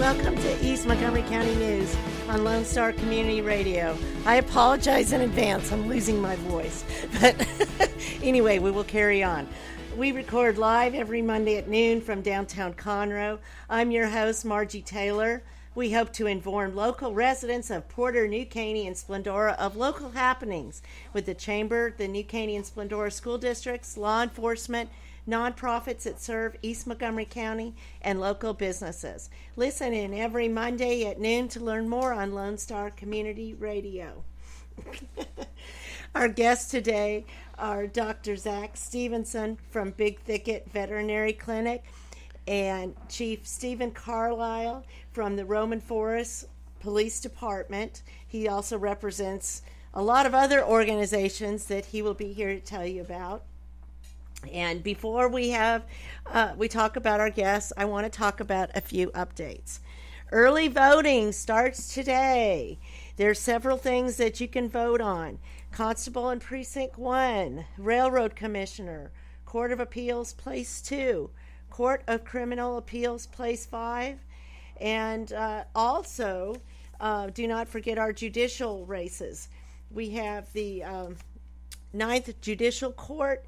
Welcome to East Montgomery County News on Lone Star Community Radio. I apologize in advance. I'm losing my voice. But anyway, we will carry on. We record live every Monday at noon from downtown Conroe. I'm your host, Margie Taylor. We hope to inform local residents of Porter, New Caney, and Splendora of local happenings with the Chamber, the New Caney and Splendora school districts, law enforcement, nonprofits that serve East Montgomery County, and local businesses. Listen in every Monday at noon to learn more on Lone Star Community Radio. Our guests today are Dr. Zach Stevenson from Big Thicket Veterinary Clinic and Chief Stephen Carlisle from the Roman Forest Police Department. He also represents a lot of other organizations that he will be here to tell you about. And before we talk about our guests, I want to talk about a few updates. Early voting starts today. There's several things that you can vote on. Constable in Precinct 1, Railroad Commissioner, Court of Appeals, Place 2, Court of Criminal Appeals, Place 5, and also do not forget our judicial races. We have the 9th Judicial Court,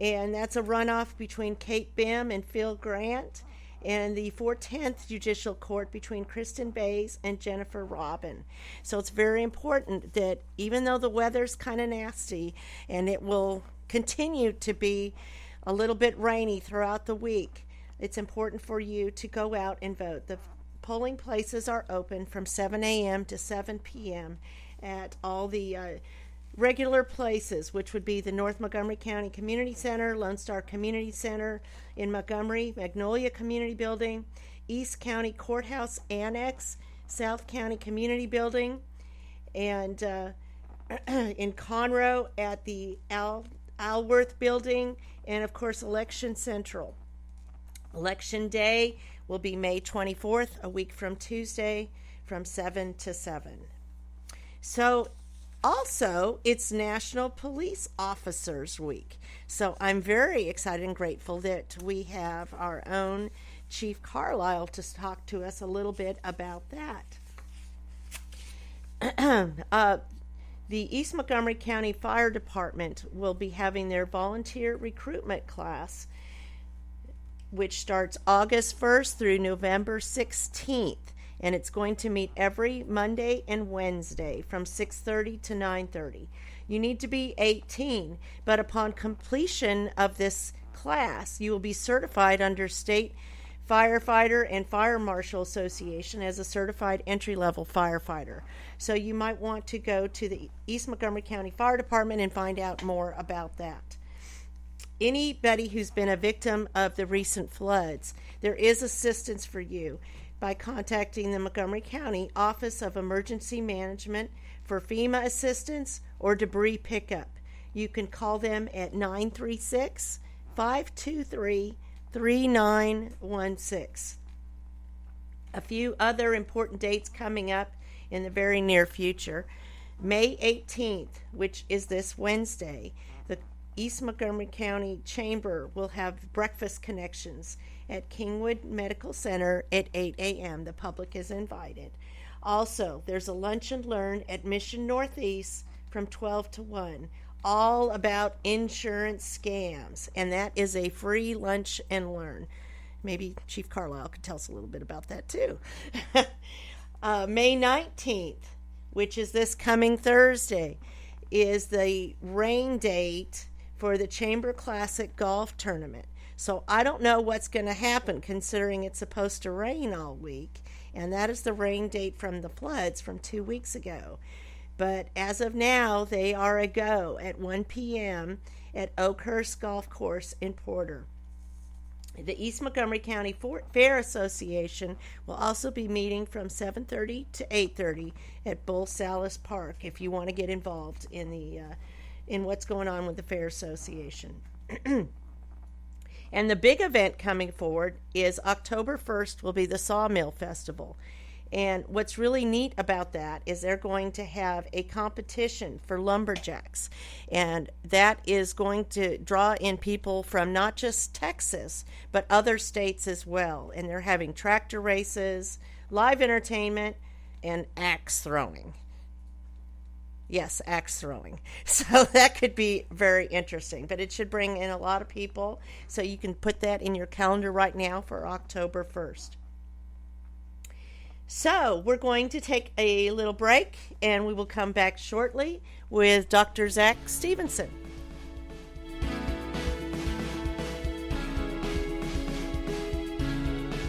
and that's a runoff between Kate Bim and Phil Grant, and the 410th Judicial Court between Kristen Bays and Jennifer Robin. So it's very important that even though the weather's kind of nasty, and it will continue to be a little bit rainy throughout the week, it's important for you to go out and vote. The polling places are open from 7 a.m. to 7 p.m. at all the regular places, which would be the North Montgomery County Community Center, Lone Star Community Center in Montgomery, Magnolia Community Building, East County Courthouse Annex, South County Community Building, and in Conroe at the Alworth Building, and of course Election Central. Election Day will be May 24th, a week from Tuesday, from 7 to 7. So also, it's National Police Officers Week. So I'm very excited and grateful that we have our own Chief Carlisle to talk to us a little bit about that. The East Montgomery County Fire Department will be having their volunteer recruitment class, which starts August 1st through November 16th. And it's going to meet every Monday and Wednesday from 6:30 to 9:30. You need to be 18, but upon completion of this class, you will be certified under State Firefighter and Fire Marshal Association as a certified entry-level firefighter. So you might want to go to the East Montgomery County Fire Department and find out more about that. Anybody who's been a victim of the recent floods, there is assistance for you by contacting the Montgomery County Office of Emergency Management for FEMA assistance or debris pickup. You can call them at 936-523-3916. A few other important dates coming up in the very near future. May 18th, which is this Wednesday, the East Montgomery County Chamber will have breakfast connections at Kingwood Medical Center at 8 a.m. The public is invited. Also, there's a lunch and learn at Mission Northeast from 12 to 1, all about insurance scams, and that is a free lunch and learn. Maybe Chief Carlisle could tell us a little bit about that too. May 19th, which is this coming Thursday, is the rain date for the Chamber Classic Golf Tournament. So I don't know what's going to happen considering it's supposed to rain all week, and that is the rain date from the floods from 2 weeks ago. But as of now, they are a go at 1 p.m. at Oakhurst Golf Course in Porter. The East Montgomery County Fair Association will also be meeting from 7:30 to 8:30 at Bull Salis Park if you want to get involved in what's going on with the Fair Association. And the big event coming forward is October 1st will be the Sawmill Festival. And what's really neat about that is they're going to have a competition for lumberjacks. And that is going to draw in people from not just Texas, but other states as well. And they're having tractor races, live entertainment, and axe throwing. Yes, axe throwing. So that could be very interesting, but it should bring in a lot of people. So you can put that in your calendar right now for October 1st. So we're going to take a little break, and we will come back shortly with Dr. Zach Stevenson.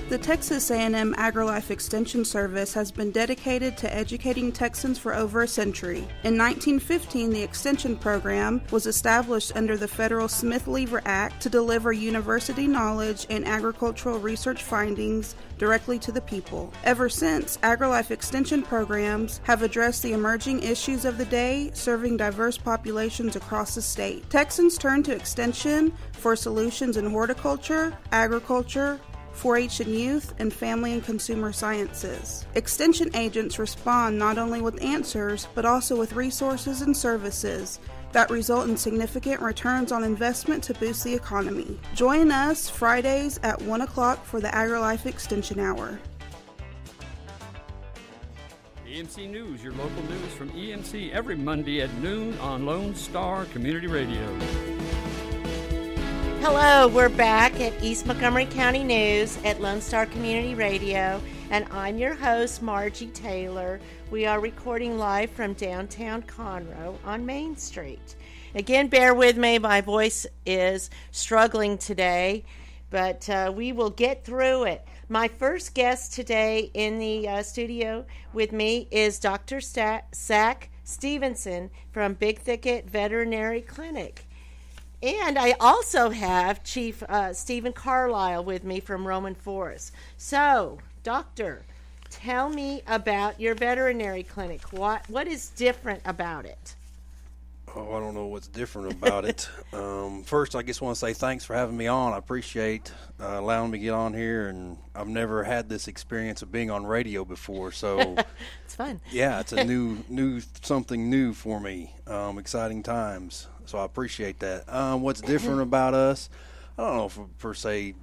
The Texas A&M AgriLife Extension Service has been dedicated to educating Texans for over a century. In 1915, the Extension Program was established under the federal Smith-Lever Act to deliver university knowledge and agricultural research findings directly to the people. Ever since, AgriLife Extension programs have addressed the emerging issues of the day, serving diverse populations across the state. Texans turn to Extension for solutions in horticulture, agriculture, 4-H and youth, and family and consumer sciences. Extension agents respond not only with answers, but also with resources and services that result in significant returns on investment to boost the economy. Join us Fridays at 1 o'clock for the AgriLife Extension Hour. EMC News, your local news from EMC every Monday at noon on Lone Star Community Radio. Hello, we're back at East Montgomery County News at Lone Star Community Radio, and I'm your host, Margie Taylor. We are recording live from downtown Conroe on Main Street. Again, bear with me, my voice is struggling today, but we will get through it. My first guest today in the studio with me is Dr. Zach Stevenson from Big Thicket Veterinary Clinic. And I also have Chief Stephen Carlisle with me from Roman Forest. So, Doctor, tell me about your veterinary clinic. What is different about it? Oh, I don't know what's different about it. First, I just want to say thanks for having me on. I appreciate allowing me to get on here, and I've never had this experience of being on radio before, so it's fun. Yeah, it's a new something new for me. Exciting times. So I appreciate that. What's different about us? I don't know if per se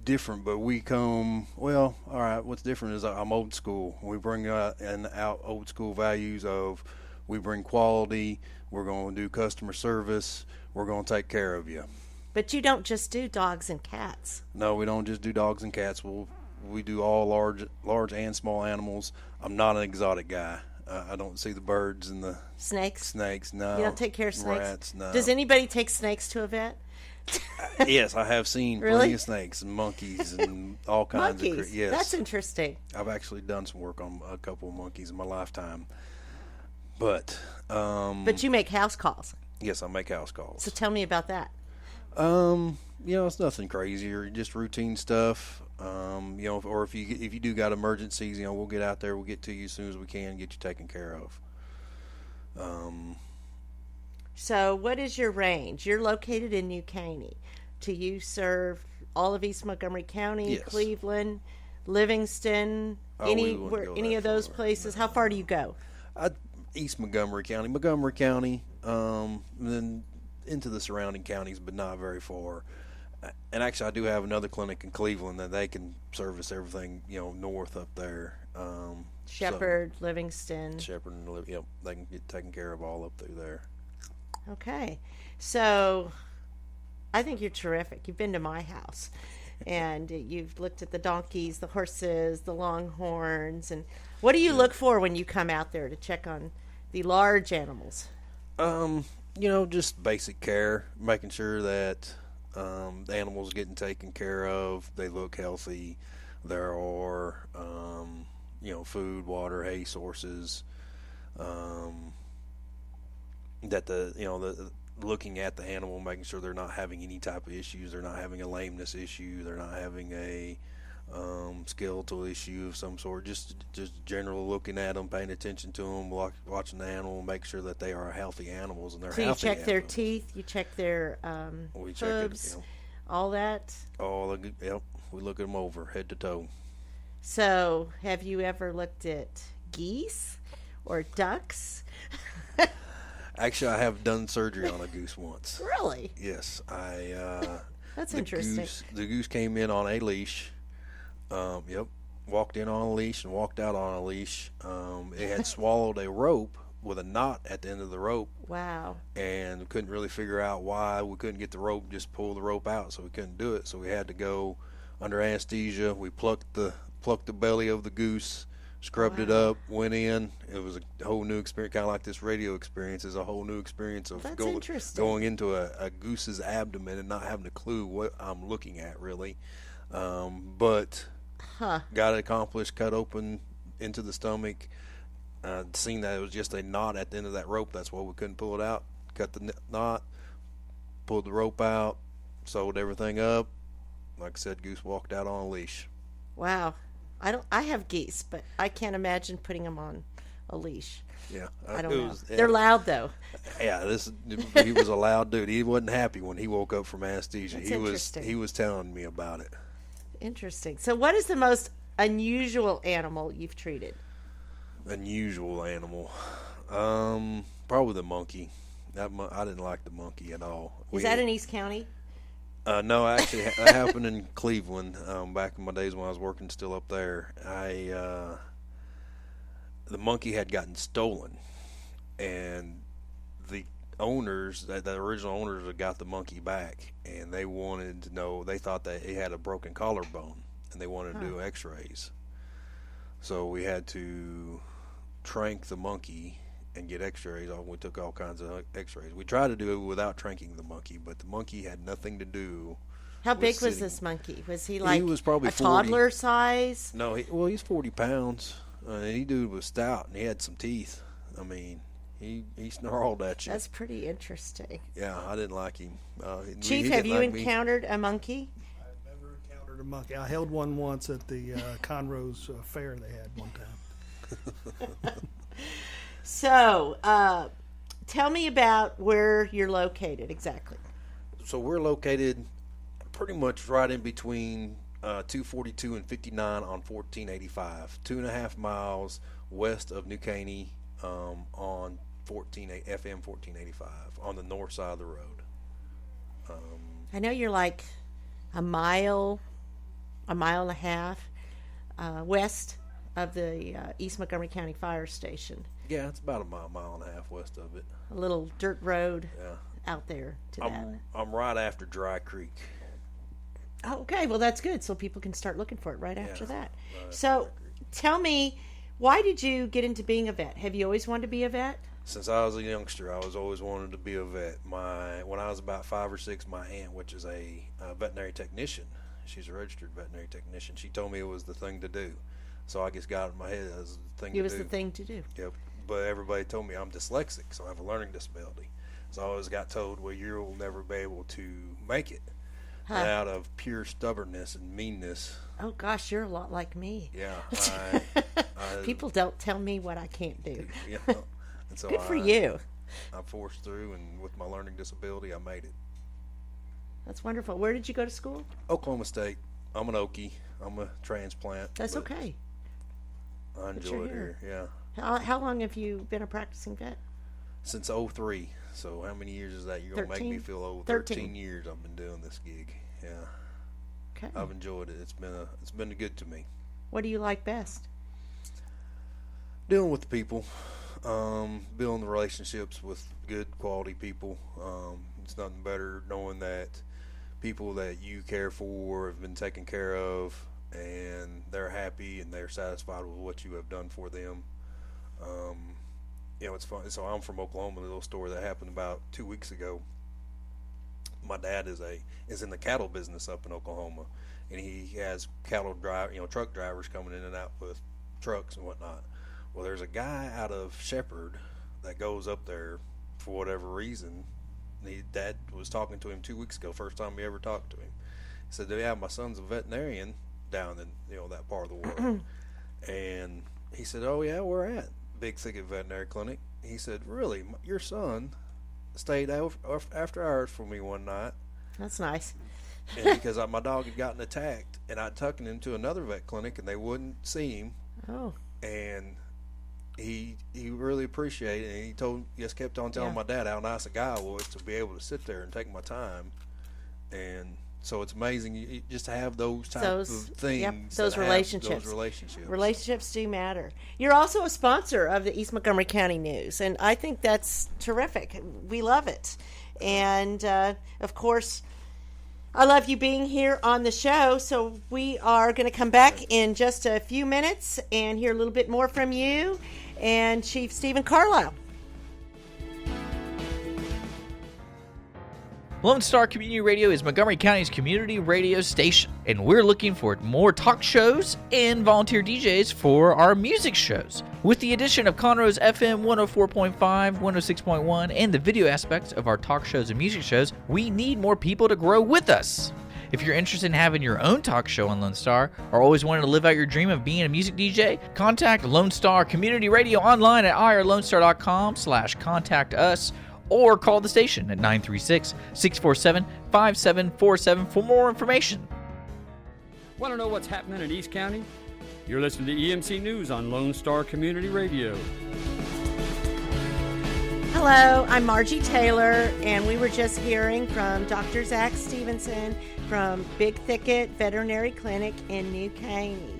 different, but we come, well, all right, what's different is I'm old school. We bring out old school values of we bring quality, we're going to do customer service, we're going to take care of you. But you don't just do dogs and cats. No, we don't just do dogs and cats. We do all large and small animals. I'm not an exotic guy. I don't see the birds and the snakes. No. You don't take care of snakes? Rats, no. Does anybody take snakes to a vet? Yes, I have seen really? Plenty of snakes and monkeys and all kinds monkeys? of yes. That's interesting. I've actually done some work on a couple of monkeys in my lifetime. But you make house calls. Yes, I make house calls. So tell me about that. It's nothing crazy or just routine stuff. Or if you do got emergencies, we'll get out there, we'll get to you as soon as we can, get you taken care of. So what is your range? You're located in New Caney. Do you serve all of East Montgomery County, yes. Cleveland, Livingston, any of those places? How far do you go? East Montgomery County, and then into the surrounding counties, but not very far. And actually, I do have another clinic in Cleveland that they can service everything, north up there. Shepherd, Livingston. Shepherd and yep, they can get taken care of all up through there. Okay, so I think you're terrific. You've been to my house, and you've looked at the donkeys, the horses, the longhorns, and what do you look for when you come out there to check on the large animals? Just basic care, making sure that the animals getting taken care of, they look healthy. There are, food, water, hay sources. That the looking at the animal, making sure they're not having any type of issues. They're not having a lameness issue. They're not having a skeletal issue of some sort. Just general looking at them, paying attention to them, watching the animal, make sure that they are healthy animals and they're healthy. So you check their teeth, you check their hooves, all that. Yep. We look at them over head to toe. So, have you ever looked at geese or ducks? Actually, I have done surgery on a goose once. Really? Yes, That's interesting. The goose came in on a leash. Yep. walked in on a leash and walked out on a leash. It had swallowed a rope with a knot at the end of the rope. Wow. And we couldn't really figure out why we couldn't get the rope, just pull the rope out, so we couldn't do it. So we had to go under anesthesia. We plucked the belly of the goose, scrubbed it up, went in. It was a whole new experience, kind of like this radio experience is a whole new experience of going into a goose's abdomen and not having a clue what I'm looking at, really. But got it accomplished, cut open into the stomach. Seen that it was just a knot at the end of that rope. That's why we couldn't pull it out. Cut the knot, pulled the rope out, sewed everything up. Like I said, goose walked out on a leash. Wow. I have geese, but I can't imagine putting them on a leash. Yeah. I don't know. They're loud, though. Yeah, he was a loud dude. He wasn't happy when he woke up from anesthesia. He was telling me about it. Interesting. So what is the most unusual animal you've treated? Unusual animal. Probably the monkey. I didn't like the monkey at all. Is that in East County? No, actually, that happened in Cleveland. Back in my days when I was working still up there, the monkey had gotten stolen, and the owners, the original owners, had got the monkey back, and they wanted to know. They thought that it had a broken collarbone, and they wanted to do X-rays. So we had to trank the monkey and get X-rays. We took all kinds of X-rays. We tried to do it without tranking the monkey, but the monkey had nothing to do. How big was this monkey? Was he like he was probably a 40. toddler size? No, he's 40 pounds. He dude was stout, and he had some teeth. I mean, he snarled at you. That's pretty interesting. Yeah, I didn't like him. Chief, have you encountered a monkey? I've never encountered a monkey. I held one once at the Conroe's fair they had one time. So, tell me about where you're located exactly. So we're located pretty much right in between 242 and 59 on 1485, 2.5 miles west of New Caney, on FM 1485 on the north side of the road. I know you're like a mile and a half west of the East Montgomery County Fire Station. Yeah, it's about a mile and a half west of it. A little dirt road out there to that. I'm right after Dry Creek. Oh, okay, well that's good. So people can start looking for it right after that. So tell me, why did you get into being a vet? Have you always wanted to be a vet? Since I was a youngster, I was always wanted to be a vet. When I was about 5 or 6, my aunt, which is a veterinary technician, she's a registered veterinary technician, she told me it was the thing to do. So I just got it in my head as the thing to do. It was the thing to do. Yep. But everybody told me I'm dyslexic, so I have a learning disability. So I always got told, well, you'll never be able to make it. And out of pure stubbornness and meanness. Oh, gosh, you're a lot like me. Yeah. People don't tell me what I can't do. Yeah. And so Good for you. I forced through, and with my learning disability, I made it. That's wonderful. Where did you go to school? Oklahoma State. I'm an Okie. I'm a transplant. That's okay. I enjoy it here. Yeah. How long have you been a practicing vet? Since 2003. So how many years is that? You're going to make me feel old. 13 years I've been doing this gig. Yeah. Okay. I've enjoyed it. It's been good to me. What do you like best? Dealing with the people. Building the relationships with good quality people. It's nothing better knowing that people that you care for have been taken care of, and they're happy and they're satisfied with what you have done for them. It's fun. So I'm from Oklahoma. A little story that happened about 2 weeks ago. My dad is in the cattle business up in Oklahoma, and he has truck drivers coming in and out with trucks and whatnot. Well, there's a guy out of Shepherd that goes up there for whatever reason. Dad was talking to him 2 weeks ago, first time he ever talked to him. He said, "Yeah, my son's a veterinarian down in that part of the world." And he said, "Oh yeah, where at?" Big Thicket Veterinary Clinic. He said, "Really, your son stayed after hours for me one night." That's nice. And because my dog had gotten attacked, and I'd taken him to another vet clinic, and they wouldn't see him. Oh. And he really appreciated it. And he kept on telling my dad how nice a guy I was to be able to sit there and take my time and So it's amazing you just to have those type of things. Yep, those relationships. Relationships do matter. You're also a sponsor of the East Montgomery County News, and I think that's terrific. We love it. And, of course, I love you being here on the show, so we are going to come back in just a few minutes and hear a little bit more from you and Chief Stephen Carlisle. Lone Star Community Radio is Montgomery County's community radio station, and we're looking for more talk shows and volunteer DJs for our music shows. With the addition of Conroe's FM 104.5, 106.1, and the video aspects of our talk shows and music shows, we need more people to grow with us. If you're interested in having your own talk show on Lone Star, or always wanted to live out your dream of being a music DJ, contact Lone Star Community Radio online at irlonestar.com/contact us, or call the station at 936-647-5747 for more information. Want to know what's happening in East County? You're listening to EMC News on Lone Star Community Radio. Hello, I'm Margie Taylor, and we were just hearing from Dr. Zach Stevenson from Big Thicket Veterinary Clinic in New Caney.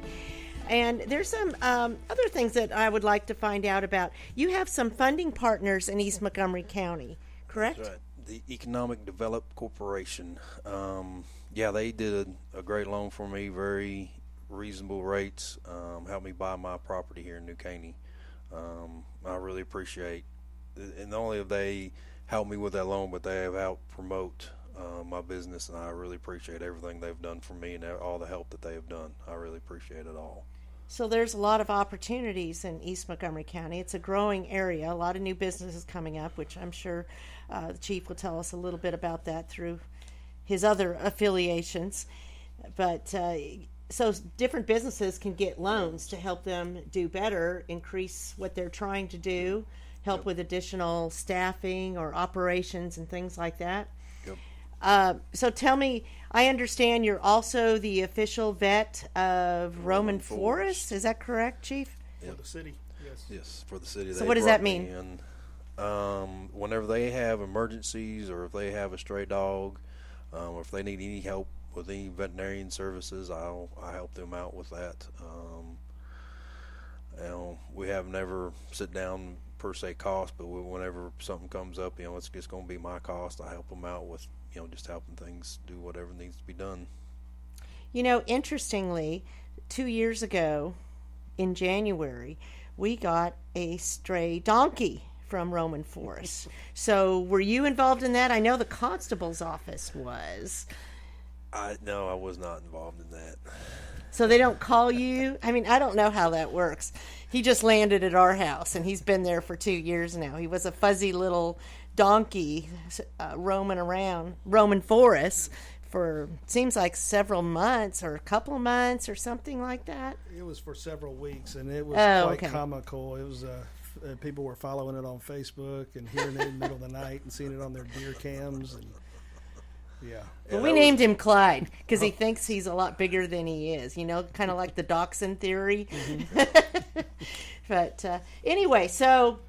And there's some other things that I would like to find out about. You have some funding partners in East Montgomery County, correct? That's right. The Economic Development Corporation. They did a great loan for me, very reasonable rates, helped me buy my property here in New Caney. I really appreciate it. And not only have they helped me with that loan, but they have helped promote my business, and I really appreciate everything they've done for me and all the help that they have done. I really appreciate it all. So there's a lot of opportunities in East Montgomery County. It's a growing area, a lot of new businesses coming up, which I'm sure the chief will tell us a little bit about that through his other affiliations. But so different businesses can get loans to help them do better, increase what they're trying to do, help with additional staffing or operations and things like that. Yep. So tell me, I understand you're also the official vet of Roman Forest. Is that correct, Chief? For the city, yes. Yes, for the city. So what does that mean? Whenever they have emergencies, or if they have a stray dog, or if they need any help with any veterinarian services, I help them out with that. We have never sit down per se cost, but whenever something comes up, it's just going to be my cost. I help them out with just helping things do whatever needs to be done. Interestingly, 2 years ago in January, we got a stray donkey from Roman Forest. So were you involved in that? I know the constable's office was. No, I was not involved in that. So they don't call you? I mean, I don't know how that works. He just landed at our house, and he's been there for 2 years now. He was a fuzzy little donkey roaming around Roman Forest for, seems like several months or a couple of months or something like that. It was for several weeks, and it was quite comical. It was people were following it on Facebook and hearing it in the middle of the night and seeing it on their deer cams. And yeah. Well, we named him Clyde because he thinks he's a lot bigger than he is, kind of like the dachshund theory. Mm-hmm. But anyway, so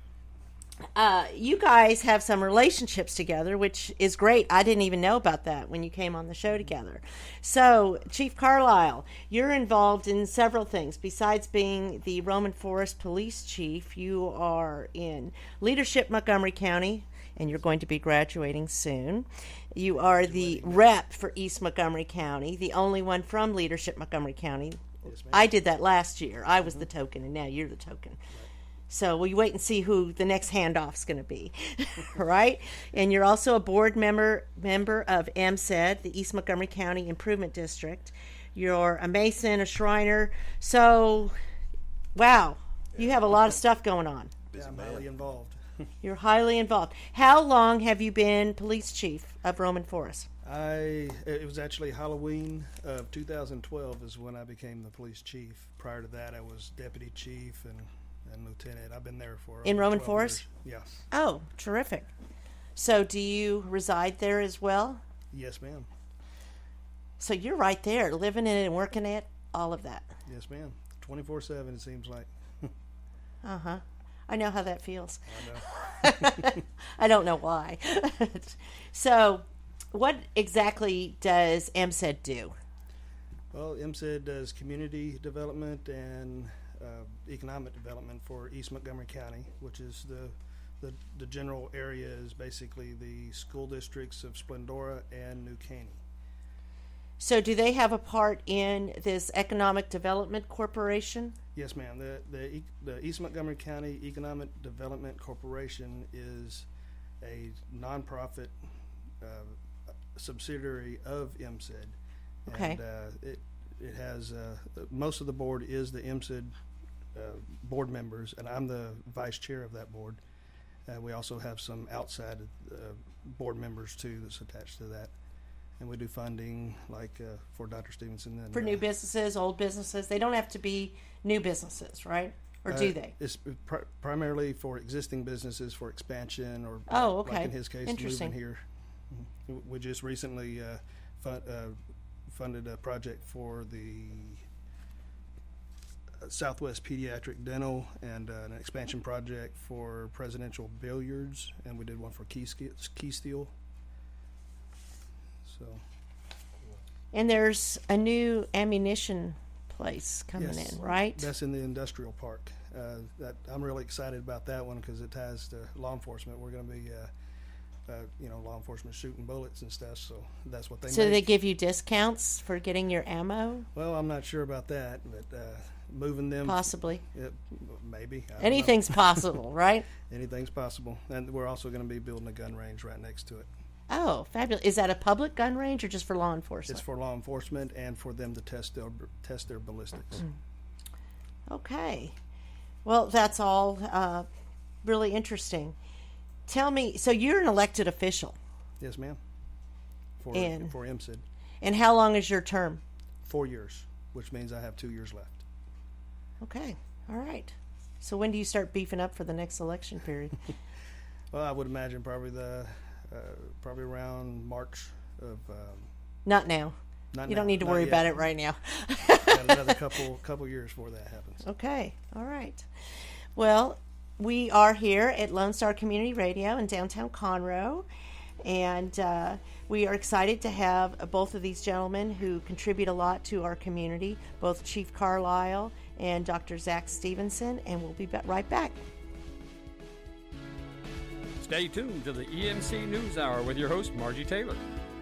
you guys have some relationships together, which is great. I didn't even know about that when you came on the show together. So, Chief Carlisle, you're involved in several things. Besides being the Roman Forest Police Chief, you are in Leadership Montgomery County, and you're going to be graduating soon. You are the rep for East Montgomery County, the only one from Leadership Montgomery County. Yes, I did that last year. I was the token, and now you're the token. So we'll wait and see who the next handoff's going to be, right? And you're also a board member of MCED, the East Montgomery County Improvement District. You're a Mason, a Shriner. So, wow, you have a lot of stuff going on. Yeah, I'm highly involved. You're highly involved. How long have you been police chief of Roman Forest? It was actually Halloween of 2012 is when I became the police chief. Prior to that, I was deputy chief and lieutenant. I've been there for in Roman Forest. Years. Yes. Oh, terrific. So, do you reside there as well? Yes, ma'am. So you're right there, living in it and working it, all of that. Yes, ma'am. 24/7. It seems like. I know how that feels. I know. I don't know why. So, what exactly does MCED do? Well, MCED does community development and economic development for East Montgomery County, which is the general area is basically the school districts of Splendora and New Caney. So do they have a part in this Economic Development Corporation? Yes, ma'am. The East Montgomery County Economic Development Corporation is a nonprofit subsidiary of MCED. Okay. And it has most of the board is the MCED board members, and I'm the vice chair of that board. We also have some outside board members too that's attached to that, and we do funding like for Dr. Stevenson and For new businesses, old businesses. They don't have to be new businesses, right? Or do they? It's primarily for existing businesses for expansion, or okay. like in his case, Interesting. moving here. We just recently funded a project for the Southwest Pediatric Dental and an expansion project for Presidential Billiards, and we did one for Key Steel. So. And there's a new ammunition place coming in, right? That's in the industrial park. That I'm really excited about that one because it ties to law enforcement. We're going to be, law enforcement shooting bullets and stuff. So that's what they. So they give you discounts for getting your ammo? Well, I'm not sure about that, but moving them possibly. Maybe anything's possible, right? Anything's possible, and we're also going to be building a gun range right next to it. Oh, fabulous! Is that a public gun range or just for law enforcement? It's for law enforcement and for them to test their ballistics. Okay, well, that's all really interesting. Tell me, so you're an elected official? Yes, ma'am. For MCED. And how long is your term? 4 years, which means I have 2 years left. Okay, all right. So when do you start beefing up for the next election period? Well, I would imagine probably around March of. Not now. You don't need to worry about it right now. Got another couple years before that happens. Okay, all right. Well, we are here at Lone Star Community Radio in downtown Conroe, and we are excited to have both of these gentlemen who contribute a lot to our community, both Chief Carlisle and Dr. Zach Stevenson, and we'll be right back. Stay tuned to the EMC News Hour with your host, Margie Taylor.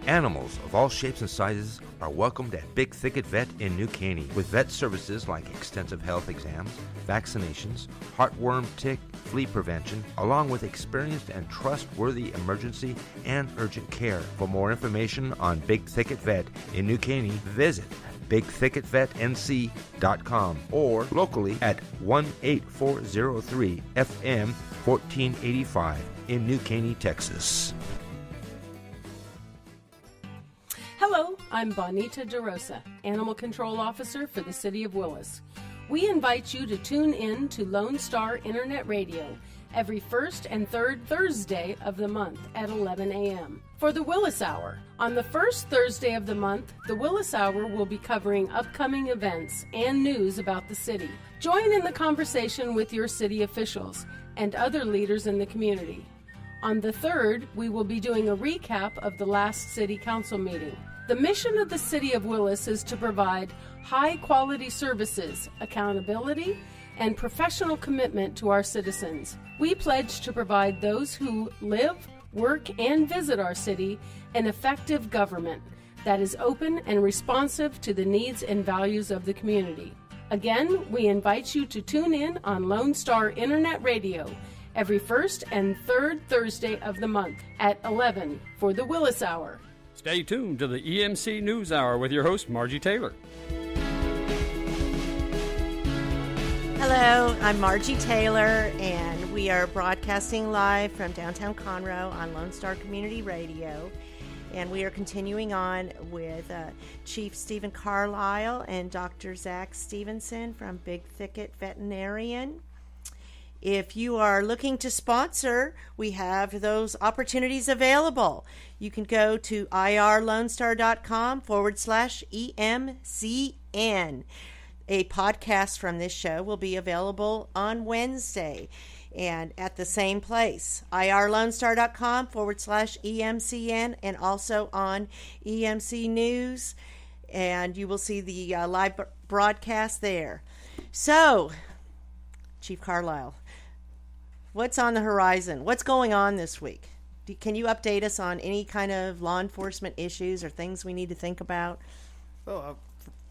Animals of all shapes and sizes are welcomed at Big Thicket Vet in New Caney with vet services like extensive health exams, vaccinations, heartworm, tick, flea prevention, along with experienced and trustworthy emergency and urgent care. For more information on Big Thicket Vet in New Caney, visit bigthicketvetnc.com or locally at 18403 FM 1485 in New Caney, Texas. Hello, I'm Bonita DeRosa, Animal Control Officer for the City of Willis. We invite you to tune in to Lone Star Internet Radio every first and third Thursday of the month at 11 a.m. for the Willis Hour. On the first Thursday of the month, the Willis Hour will be covering upcoming events and news about the city. Join in the conversation with your city officials and other leaders in the community. On the third, we will be doing a recap of the last City Council meeting. The mission of the City of Willis is to provide high-quality services, accountability, and professional commitment to our citizens. We pledge to provide those who live, work, and visit our city an effective government that is open and responsive to the needs and values of the community. Again, we invite you to tune in on Lone Star Internet Radio every first and third Thursday of the month at 11 for the Willis Hour. Stay tuned to the EMC News Hour with your host, Margie Taylor. Hello, I'm Margie Taylor, and we are broadcasting live from downtown Conroe on Lone Star Community Radio. And we are continuing on with Chief Stephen Carlisle and Dr. Zach Stevenson from Big Thicket Veterinarian. If you are looking to sponsor, we have those opportunities available. You can go to irlonestar.com/EMCN. A podcast from this show will be available on Wednesday. And at the same place, irlonestar.com/EMCN, and also on EMC News. And you will see the live broadcast there. So, Chief Carlisle, what's on the horizon? What's going on this week? Can you update us on any kind of law enforcement issues or things we need to think about? Well,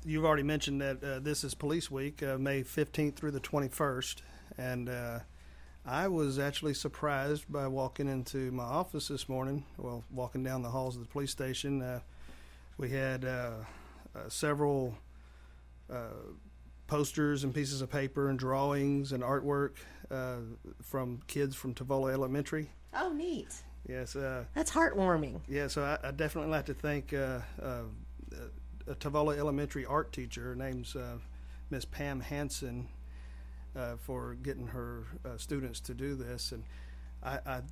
you've already mentioned that this is Police Week, May 15th through the 21st. And I was actually surprised by walking into my office this morning, walking down the halls of the police station. We had several posters and pieces of paper and drawings and artwork from kids from Tavola Elementary. Oh, neat. Yes. That's heartwarming. Yeah, so I definitely like to thank a Tavola Elementary art teacher. Her name's Miss Pam Hansen, for getting her students to do this. And I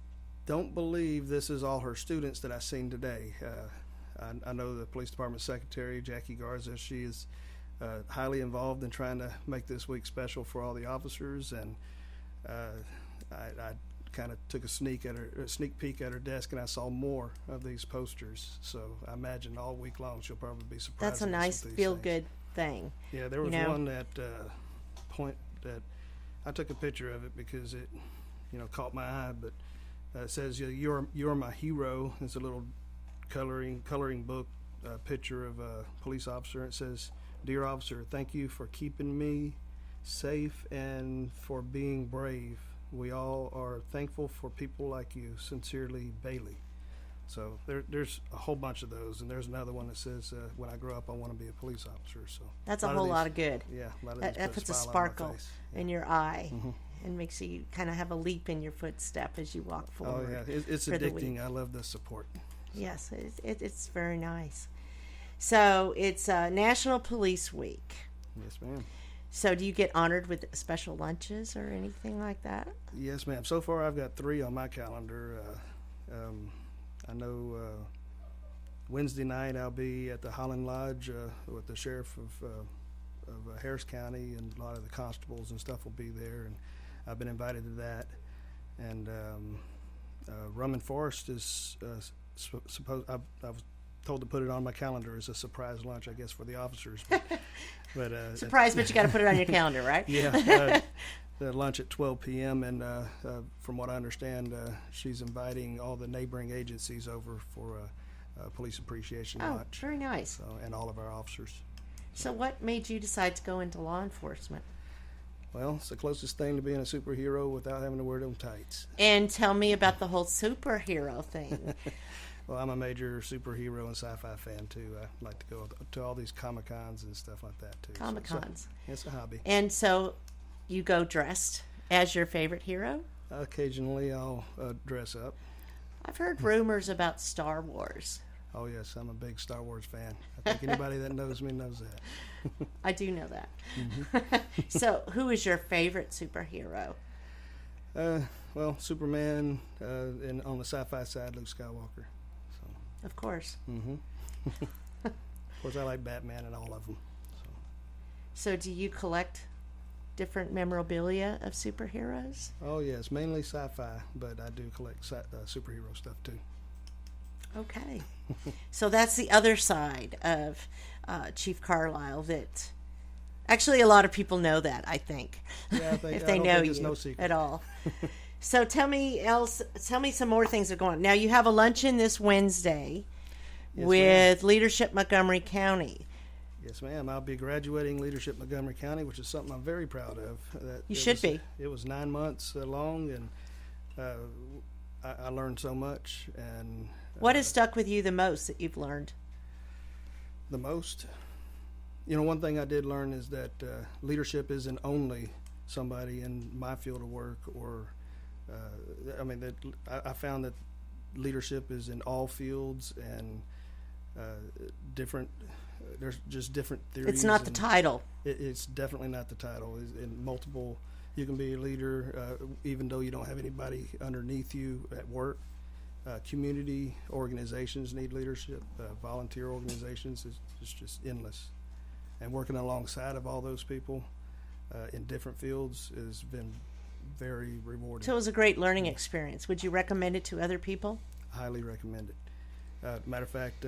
don't believe this is all her students that I've seen today. I know the police department secretary, Jackie Garza, she is highly involved in trying to make this week special for all the officers. And I kind of took a sneak peek at her desk, and I saw more of these posters. So I imagine all week long she'll probably be surprised. That's a nice feel-good thing. Yeah, there was one that point that I took a picture of it because it, caught my eye. But it says, "You're my hero." It's a little coloring book picture of a police officer. It says, "Dear officer, thank you for keeping me safe and for being brave. We all are thankful for people like you. Sincerely, Bailey." So there's a whole bunch of those, and there's another one that says, "When I grow up, I want to be a police officer." So that's a whole lot of good. Yeah, a lot of that puts a sparkle in your eye, and makes you kind of have a leap in your footstep as you walk forward. Oh yeah, it's addicting. I love the support. Yes, it's very nice. So it's National Police Week. Yes, ma'am. So do you get honored with special lunches or anything like that? Yes, ma'am. So far, I've got 3 on my calendar. I know Wednesday night I'll be at the Holland Lodge with the sheriff of Harris County, and a lot of the constables and stuff will be there, and I've been invited to that. And Rum and Forest is supposed. I was told to put it on my calendar as a surprise lunch, I guess, for the officers. But surprise, but you got to put it on your calendar, right? Yeah. The lunch at 12 p.m. and from what I understand, she's inviting all the neighboring agencies over for a police appreciation lunch. Very nice. So, and all of our officers. So what made you decide to go into law enforcement? Well, it's the closest thing to being a superhero without having to wear them tights. And tell me about the whole superhero thing. Well, I'm a major superhero and sci-fi fan, too. I like to go to all these Comic-Cons and stuff like that, too. Comic-Cons. So it's a hobby. And so you go dressed as your favorite hero? Occasionally, I'll dress up. I've heard rumors about Star Wars. Oh, yes, I'm a big Star Wars fan. I think anybody that knows me knows that. I do know that. So who is your favorite superhero? Well, Superman, and on the sci-fi side, Luke Skywalker. So. Of course. Of course, I like Batman and all of them. So do you collect different memorabilia of superheroes? Oh, yes, mainly sci-fi, but I do collect superhero stuff, too. Okay. So that's the other side of Chief Carlisle that actually a lot of people know that, I think. Yeah, if they know you no secret at all. So tell me some more things that are going on. Now you have a luncheon this Wednesday with Leadership Montgomery County. Yes, ma'am. I'll be graduating Leadership Montgomery County, which is something I'm very proud of. You should be. It was 9 months long, and I learned so much. And what has stuck with you the most that you've learned? The most? One thing I did learn is that leadership isn't only somebody in my field of work, or I found that leadership is in all fields and different. There's just different theories. It's not the title. It's definitely not the title. In multiple, you can be a leader even though you don't have anybody underneath you at work. Community organizations need leadership. Volunteer organizations is just endless. And working alongside of all those people in different fields has been very rewarding. So it was a great learning experience. Would you recommend it to other people? Highly recommend it. Matter of fact,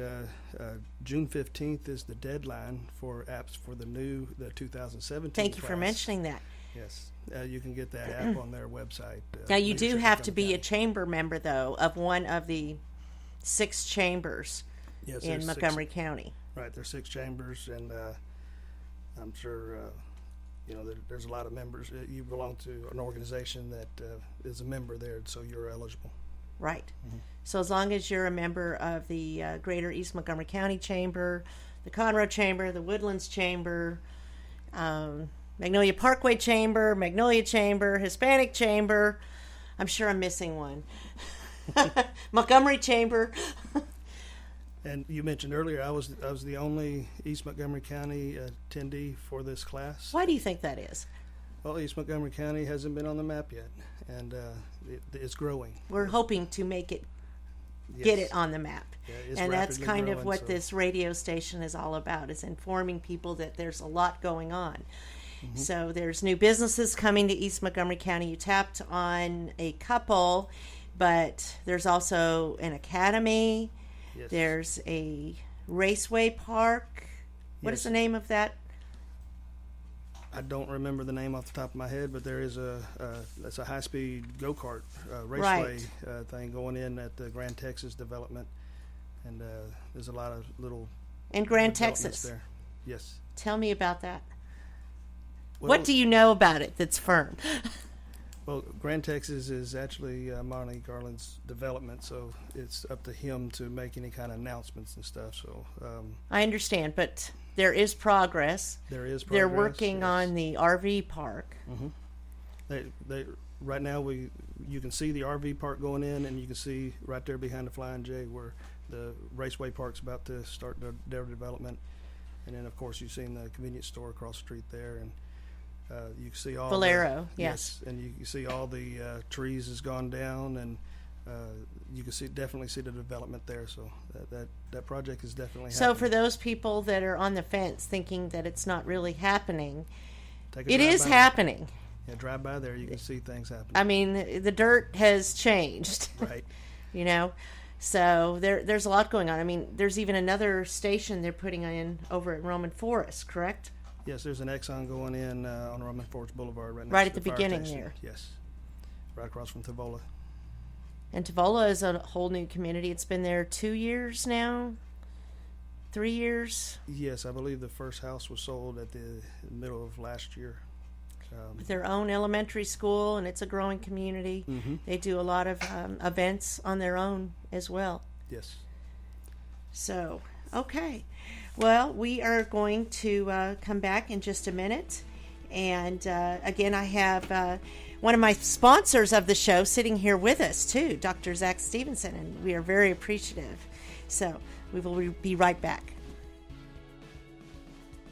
June 15th is the deadline for apps for the 2017 Thank you class. for mentioning that. Yes, you can get that app on their website. Now, you do Leadership have to Montgomery be a County. chamber member, though, of one of the 6 chambers Yes, in there's Montgomery County. Right, there's 6 chambers, and I'm sure there's a lot of members. You belong to an organization that is a member there, so you're eligible. Right. Mm-hmm. So as long as you're a member of the Greater East Montgomery County Chamber, the Conroe Chamber, the Woodlands Chamber, Magnolia Parkway Chamber, Magnolia Chamber, Hispanic Chamber, I'm sure I'm missing one. Montgomery Chamber. And you mentioned earlier I was the only East Montgomery County attendee for this class. Why do you think that is? Well, East Montgomery County hasn't been on the map yet, and it's growing. We're hoping to make it, get it on the map. Yeah, it's And that's rapidly kind of growing, what so- this radio station is all about, is informing people that there's a lot going on. Mm-hmm. So there's new businesses coming to East Montgomery County. You tapped on a couple, but there's also an academy. Yes. There's a raceway park. What is Yes. the name of that? I don't remember the name off the top of my head, but there is that's a high-speed go-kart raceway thing going in at the Grand Texas development, and there's a lot of little In Grand developments Texas. there. Yes. Tell me about that. Well, What do you know about it that's firm? Well, Grand Texas is actually Monty Garland's development, so it's up to him to make any kind of announcements and stuff. So I understand, but there is progress. there is progress. They're working yes. on the RV park. They right now you can see the RV park going in, and you can see right there behind the Flying J where the raceway park's about to start their development, and then of course you've seen the convenience store across the street there, and you can see all Valero, yes. and you can see all the trees has gone down, and you can definitely see the development there. So that project is definitely So happening. for those people that are on the fence thinking that it's not really happening, Take a it drive is by. happening. Yeah, drive by there, you can see things happening. I mean, the dirt has changed, Right. you know. So there's a lot going on. I mean, there's even another station they're putting in over at Roman Forest, correct? Yes, there's an Exxon going in on Roman Forest Boulevard right next Right to at the fire beginning station. there. Yes, right across from Tavola. And Tavola is a whole new community. It's been there 2 years now, 3 years. Yes, I believe the first house was sold at the middle of last year. With their own elementary school, and it's a growing community. They do a lot of events on their own as well. Yes. So, okay. Well, we are going to come back in just a minute. And again, I have one of my sponsors of the show sitting here with us, too, Dr. Zach Stevenson, and we are very appreciative. So, we will be right back.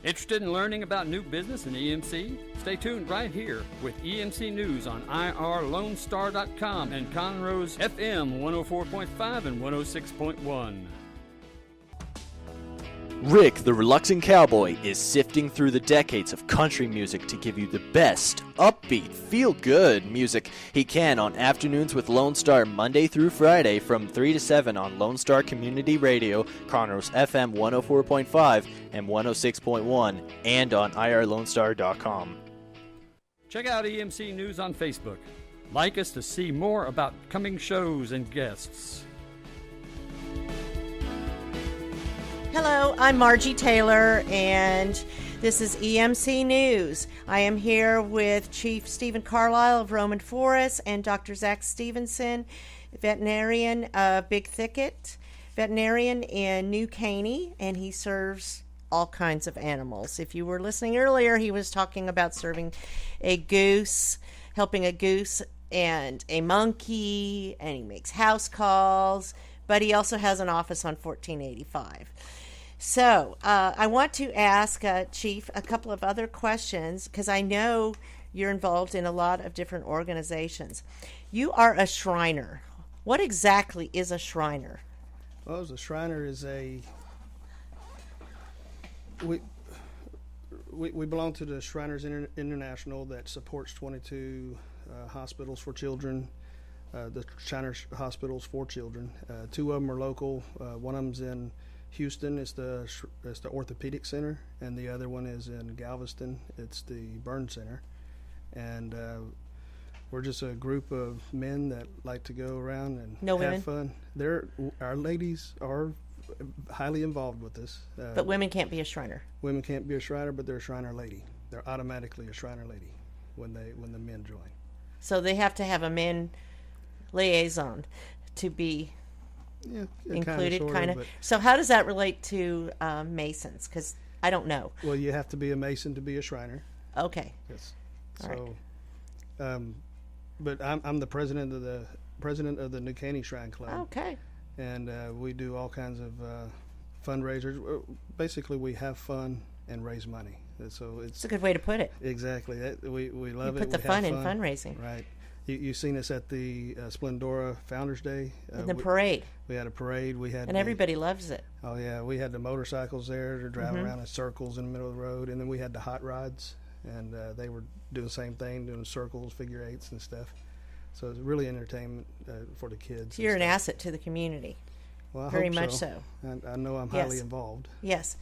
Interested in learning about new business in EMC? Stay tuned right here with EMC News on irlonestar.com and Conroe's FM 104.5 and 106.1. Rick, the Reluctant Cowboy, is sifting through the decades of country music to give you the best, upbeat, feel-good music he can on Afternoons with Lone Star Monday through Friday from 3 to 7 on Lone Star Community Radio, Conroe's FM 104.5 and 106.1, and on irlonestar.com. Check out EMC News on Facebook. Like us to see more about coming shows and guests. Hello, I'm Margie Taylor, and this is EMC News. I am here with Chief Stephen Carlisle of Roman Forest and Dr. Zach Stevenson, veterinarian of Big Thicket, veterinarian in New Caney, and he serves all kinds of animals. If you were listening earlier, he was talking about serving a goose, helping a goose and a monkey, and he makes house calls, but he also has an office on 1485. So I want to ask Chief a couple of other questions because I know you're involved in a lot of different organizations. You are a Shriner. What exactly is a Shriner? Well, the Shriner is we belong to the Shriners International that supports 22 hospitals for children, the Shriners hospitals for children. 2 of them are local. One of them's in Houston. It's the orthopedic center, and the other one is in Galveston. It's the burn center. And we're just a group of men that like to go around and No have women? fun. Our ladies are highly involved with this. But women can't be a Shriner. Women can't be a Shriner, but they're a Shriner lady. They're automatically a Shriner lady when the men join. So they have to have a men liaison to be included, kind of. But, So how does that relate to Masons? Because I don't know. well, you have to be a Mason to be a Shriner. Okay. Yes. All So, but I'm the president of the New Caney Shrine Club. Okay. And we do all kinds of fundraisers. Basically, we have fun and raise money. So It's a good way to put it. exactly that we love You it. put the We fun have in fundraising. Right. You've seen us at the Splendora Founders Day. And the parade. We had a parade. We had And everybody loves it. Oh yeah, we had the motorcycles there to drive around in circles in the middle of the road, and then we had the hot rods, and they were doing the same thing, doing circles, figure eights, and stuff. So it's really entertainment for the kids. So you're an asset to the community. Well, I very hope much so. I know I'm highly involved. Yes.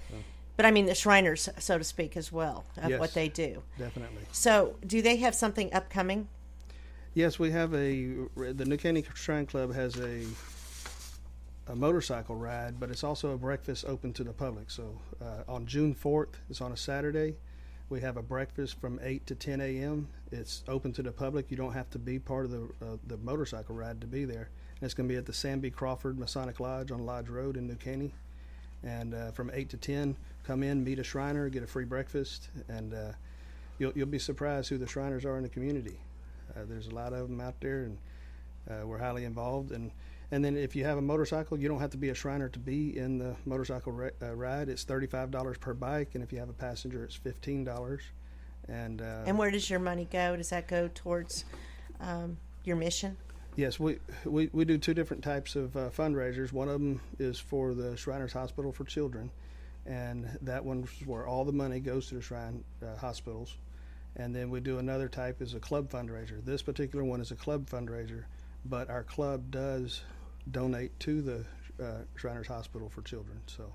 But I mean the Shriners, so to speak, as well, of Yes. what they do. Definitely. So do they have something upcoming? Yes, we have the New Caney Shrine Club has a motorcycle ride, but it's also a breakfast open to the public. So on June 4th, it's on a Saturday. We have a breakfast from 8 to 10 a.m. It's open to the public. You don't have to be part of the motorcycle ride to be there. And it's going to be at the Sam B. Crawford Masonic Lodge on Lodge Road in New Caney. And from 8 to 10, come in, meet a Shriner, get a free breakfast, and you'll be surprised who the Shriners are in the community. There's a lot of them out there, and we're highly involved. And then if you have a motorcycle, you don't have to be a Shriner to be in the motorcycle ride. It's $35 per bike, and if you have a passenger, it's $15. And where does your money go? Does that go towards your mission? Yes, we do 2 different types of fundraisers. One of them is for the Shriners Hospital for Children, and that one's where all the money goes to the Shrine hospitals. And then we do another type is a club fundraiser. This particular one is a club fundraiser, but our club does donate to the Shriners Hospital for Children. So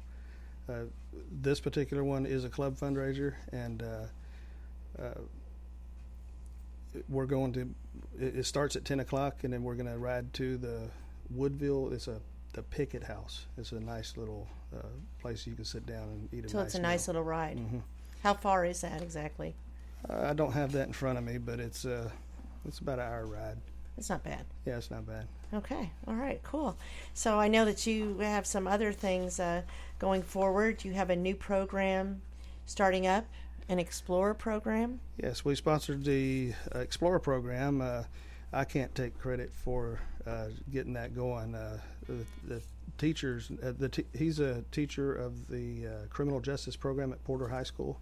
this particular one is a club fundraiser, and we're going to. It starts at 10 o'clock, and then we're going to ride to the Woodville. It's the Pickett House. It's a nice little place you can sit down and eat a nice meal. So it's a nice little ride. Mm-hmm. How far is that exactly? I don't have that in front of me, but it's about an hour ride. It's not bad. Yeah, it's not bad. Okay. All right. Cool. So I know that you have some other things going forward. You have a new program starting up, an Explorer program. Yes, we sponsored the Explorer program. I can't take credit for getting that going. The teachers, he's a teacher of the criminal justice program at Porter High School.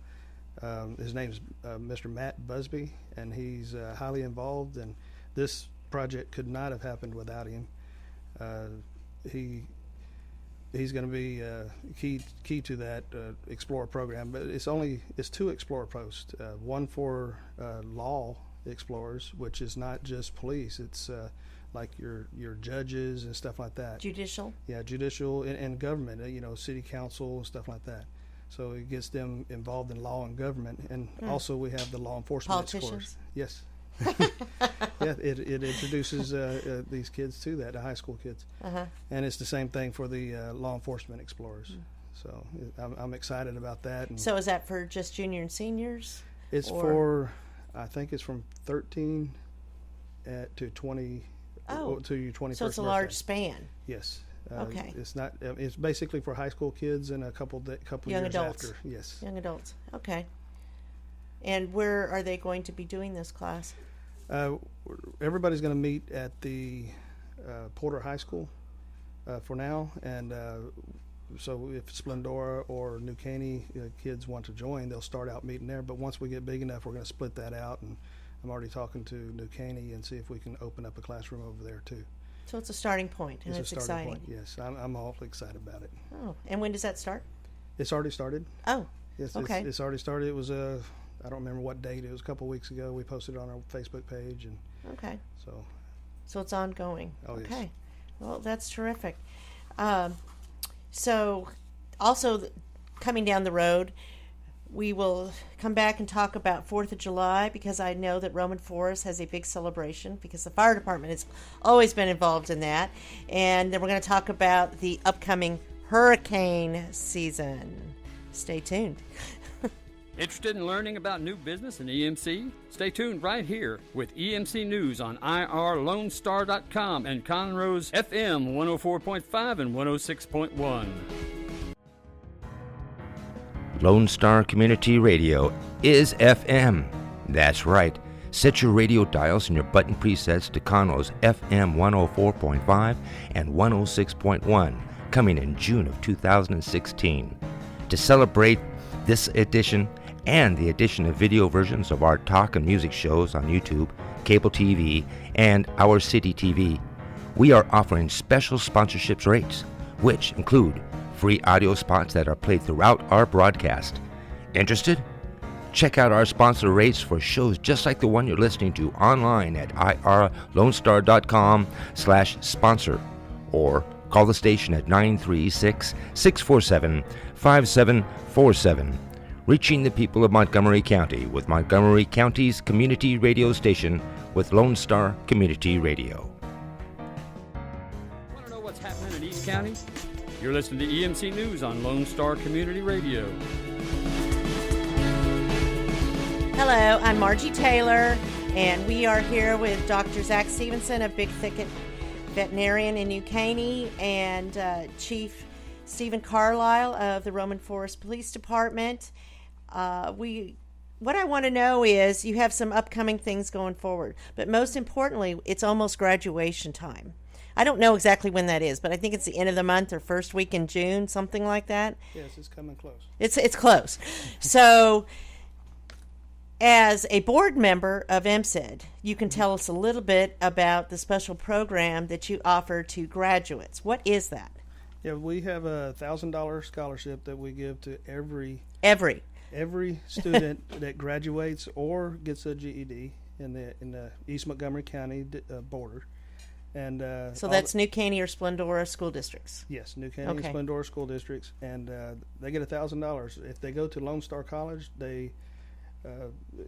His name's Mr. Matt Busby, and he's highly involved, and this project could not have happened without him. He's going to be key to that Explorer program, but it's 2 Explorer posts. One for law explorers, which is not just police. It's like your judges and stuff like that. Judicial. Yeah, judicial and government. City council and stuff like that. So it gets them involved in law and government, and also we have the law enforcement explorers. Yes. Yeah, it introduces these kids to that, the high school kids. And it's the same thing for the law enforcement explorers. So I'm excited about that. And So is that for just junior and seniors? it's for, I think it's from 13 to 20, to your 21st So it's a birthday. large span. Yes. Okay. It's not. It's basically for high school kids and a couple Young years adults. after. Yes. Young adults. Okay. And where are they going to be doing this class? Everybody's going to meet at the Porter High School for now, and so if Splendora or New Caney kids want to join, they'll start out meeting there. But once we get big enough, we're going to split that out, and I'm already talking to New Caney and see if we can open up a classroom over there too. So it's a starting point, and it's a starting exciting. point. Yes, I'm awfully excited about it. Oh, and when does that start? It's already started. Oh, Yes, okay. it's already started. It was I don't remember what date. It was a couple weeks ago. We posted it on our Facebook page, and Okay. so It's ongoing. Oh, yes. Okay. Well, that's terrific. So, also coming down the road, we will come back and talk about 4th of July, because I know that Roman Forest has a big celebration, because the fire department has always been involved in that. And then we're going to talk about the upcoming hurricane season. Stay tuned. Interested in learning about new business in EMC? Stay tuned right here with EMC News on IRLoneStar.com and Conroe's FM 104.5 and 106.1. Lone Star Community Radio is FM. That's right. Set your radio dials and your button presets to Conroe's FM 104.5 and 106.1, coming in June of 2016. To celebrate this edition and the addition of video versions of our talk and music shows on YouTube, cable TV, and Our City TV, we are offering special sponsorships rates, which include free audio spots that are played throughout our broadcast. Interested? Check out our sponsor rates for shows just like the one you're listening to online at irlonestar.com/sponsor, or call the station at 936-647-5747. Reaching the people of Montgomery County with Montgomery County's community radio station with Lone Star Community Radio. Want to know what's happening in East County? You're listening to EMC News on Lone Star Community Radio. Hello, I'm Margie Taylor, and we are here with Dr. Zach Stevenson, a Big Thicket veterinarian in New Caney, and Chief Stephen Carlisle of the Roman Forest Police Department. What I want to know is, you have some upcoming things going forward, but most importantly, it's almost graduation time. I don't know exactly when that is, but I think it's the end of the month or first week in June, something like that. yes, it's coming close. It's close. So, as a board member of MCED, you can tell us a little bit about the special program that you offer to graduates. What is that? Yeah, we have a $1,000 scholarship that we give to every student that graduates or gets a GED in the East Montgomery County border. And so that's New Caney or Splendora school districts. Yes, New Caney and Splendora school districts, and they get $1,000 if they go to Lone Star College. They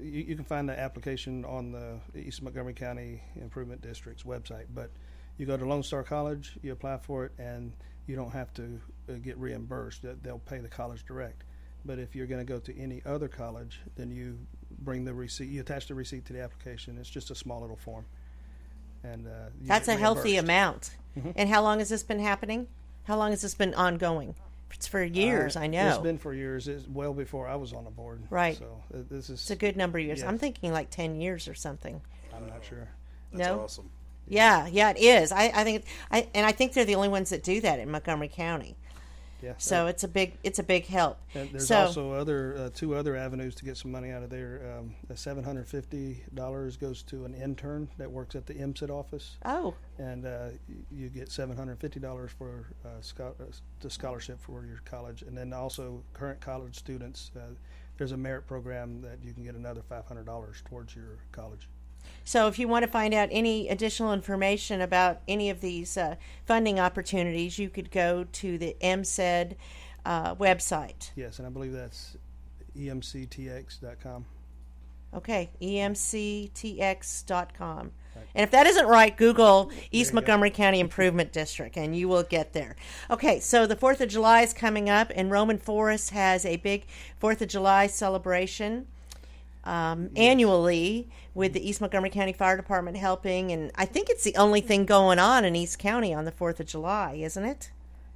you can find the application on the East Montgomery County Improvement District's website. But you go to Lone Star College, you apply for it, and you don't have to get reimbursed. They'll pay the college direct. But if you're going to go to any other college, then you bring the receipt. You attach the receipt to the application. It's just a small little form. And that's a healthy amount. Mm-hmm. And how long has this been happening? How long has this been ongoing? It's for years, I know. It's been for years. It's well before I was on the board. Right. So it's a good number of years. Yes. I'm thinking like 10 years or something. I'm not sure. That's No? awesome. Yeah, it is. I think I think they're the only ones that do that in Montgomery County. Yeah. So it's a big help. And there's so, also two other avenues to get some money out of there. The $750 goes to an intern that works at the MCED office. Oh. And you get $750 for the scholarship for your college. And then also current college students, there's a merit program that you can get another $500 towards your college. So if you want to find out any additional information about any of these funding opportunities, you could go to the MCED website. Yes, and I believe that's emctx.com. Okay, emctx.com. Right. And if that isn't right, Google East Montgomery County Improvement District, and you will get there. Okay, so the 4th of July is coming up, and Roman Forest has a big 4th of July celebration. Annually, with the East Montgomery County Fire Department helping, and I think it's the only thing going on in East County on the 4th of July, isn't it?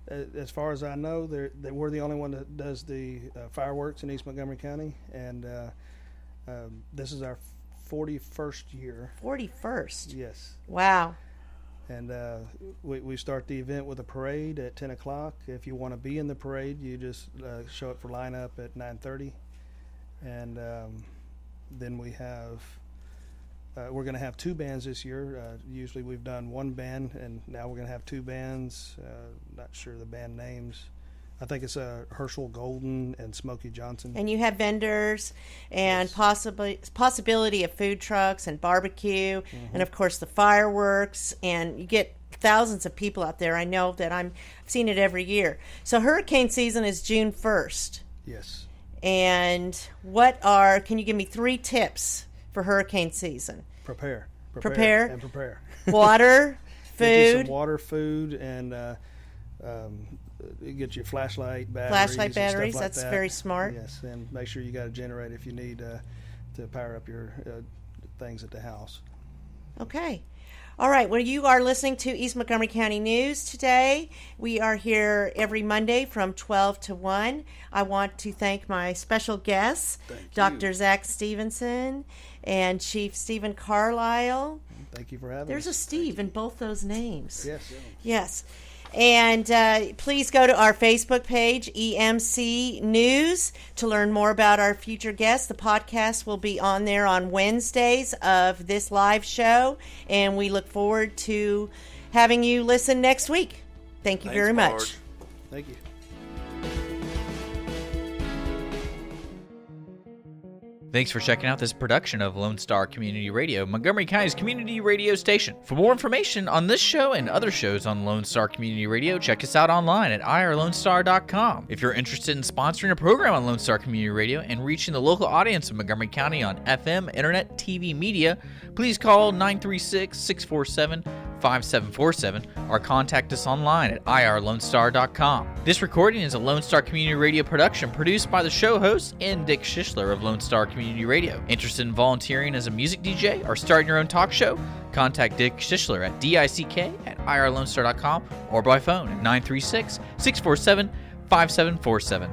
As far as I know, we're the only one that does the fireworks in East Montgomery County, and this is our 41st year. 41st? Yes. Wow. And we start the event with a parade at 10 o'clock. If you want to be in the parade, you just show up for lineup at 9:30, and then we have we're going to have two bands this year. Usually we've done one band, and now we're going to have two bands. Not sure the band names, I think it's Herschel Golden and Smokey Johnson. And you have vendors and possibility of food trucks and barbecue, and of course the fireworks, and you get thousands of people out there. I know that I've seen it every year. So hurricane season is June 1st. Yes. And can you give me 3 tips for hurricane season? Prepare. Prepare. Get Water, you food. some water, food, and get your flashlight batteries. and stuff like That's that. very smart. Yes, and make sure you got a generator if you need to power up your things at the house. Okay. All right. Well, you are listening to East Montgomery County News today. We are here every Monday from 12 to 1. I want to thank my special guests, Dr. Zach Stevenson and Chief Stephen Carlisle. Thank you for having There's us. a Steve in both those names. Yes. Yes. And please go to our Facebook page, EMC News, to learn more about our future guests. The podcast will be on there on Wednesdays of this live show, and we look forward to having you listen next week. Thank you very much. Marge. Thank you. Thanks for checking out this production of Lone Star Community Radio, Montgomery County's community radio station. For more information on this show and other shows on Lone Star Community Radio, check us out online at irlonestar.com. If you're interested in sponsoring a program on Lone Star Community Radio and reaching the local audience of Montgomery County on FM, internet, TV, media, please call 936-647-5747 or contact us online at irlonestar.com. This recording is a Lone Star Community Radio production produced by the show host and Dick Schischler of Lone Star Community Radio. Interested in volunteering as a music DJ or starting your own talk show? Contact Dick Schischler at dick@irlonestar.com or by phone at 936-647-5747.